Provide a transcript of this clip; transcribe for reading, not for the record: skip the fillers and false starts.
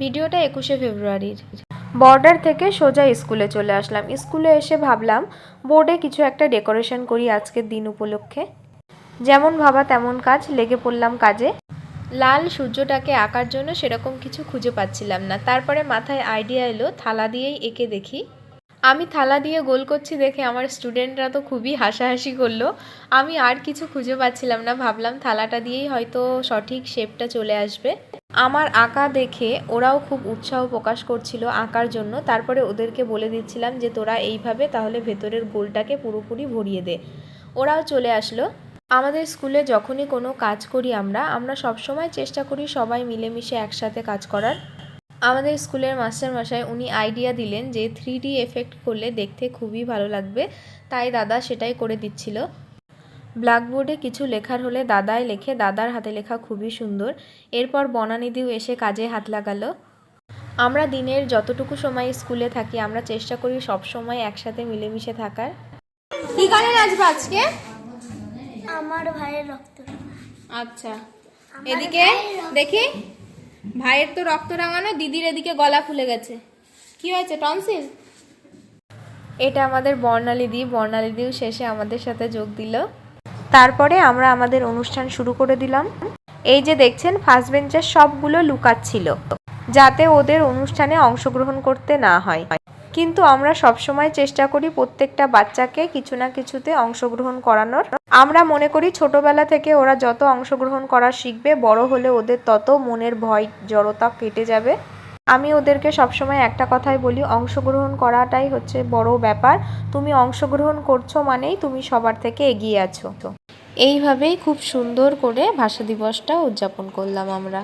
ভিডিওটা 21শে ফেব্রুয়ারির। বর্ডার থেকে সোজা স্কুলে চলে আসলাম। স্কুলে এসে ভাবলাম বোর্ডে কিছু একটা ডেকোরেশন করি আজকের দিন উপলক্ষে। যেমন ভাবা তেমন কাজ, লেগে পড়লাম কাজে। লাল সূর্যটাকে আঁকার জন্য সেরকম কিছু খুঁজে পাচ্ছিলাম না। তারপরে মাথায় আইডিয়া এলো থালা দিয়েই এঁকে দেখি। আমি থালা দিয়ে গোল করছি দেখে আমার স্টুডেন্টরা তো খুবই হাসাহাসি করলো। আমি আর কিছু খুঁজে পাচ্ছিলাম না, ভাবলাম থালাটা দিয়েই হয়তো সঠিক শেপটা চলে আসবে। আমার আঁকা দেখে ওরাও খুব উৎসাহ প্রকাশ করছিল আঁকার জন্য। তারপরে ওদেরকে বলে দিচ্ছিলাম যে তোরা এইভাবে তাহলে ভেতরের গোলটাকে পুরোপুরি ভরিয়ে দে। ওরাও চলে আসলো। আমাদের স্কুলে যখনই কোনো কাজ করি আমরা সবসময় চেষ্টা করি সবাই মিলেমিশে একসাথে কাজ করার। আমাদের স্কুলের মাস্টারমশাই উনি আইডিয়া দিলেন যে 3D এফেক্ট করলে দেখতে খুবই ভালো লাগবে, তাই দাদা সেটাই করে দিচ্ছিল। ব্ল্যাকবোর্ডে কিছু লেখার হলে দাদাই লেখে, দাদার হাতে লেখা খুবই সুন্দর। এরপর বনানিদিও এসে কাজে হাত লাগালো। আমরা দিনের যতটুকু সময় স্কুলে থাকি আমরা চেষ্টা করি সব সময় একসাথে মিলেমিশে থাকার। কি গানে নাচবে আজকে? আমার ভাইয়ের রক্ত। আচ্ছা, এদিকে দেখি। ভাইয়ের তো রক্ত রাঙানো, দিদির এদিকে গলা ফুলে গেছে। কি হয়েছে, টনসিল? এটা আমাদের বর্ণালীদি। বর্ণালীদিও শেষে আমাদের সাথে যোগ দিল। তারপরে আমরা আমাদের অনুষ্ঠান শুরু করে দিলাম। এই যে দেখছেন ফার্স্ট বেঞ্চের সবগুলো লুকাচ্ছিল যাতে ওদের অনুষ্ঠানে অংশগ্রহণ করতে না হয়, কিন্তু আমরা সবসময় চেষ্টা করি প্রত্যেকটা বাচ্চাকে কিছু না কিছুতে অংশগ্রহণ করানোর। আমরা মনে করি ছোটবেলা থেকে ওরা যত অংশগ্রহণ করা শিখবে বড় হলে ওদের তত মনের ভয় জড়তা কেটে যাবে। আমি ওদেরকে সবসময় একটা কথাই বলি, অংশগ্রহণ করাটাই হচ্ছে বড় ব্যাপার। তুমি অংশগ্রহণ করছো মানেই তুমি সবার থেকে এগিয়ে আছো। এইভাবেই খুব সুন্দর করে ভাষা দিবসটা উদযাপন করলাম আমরা।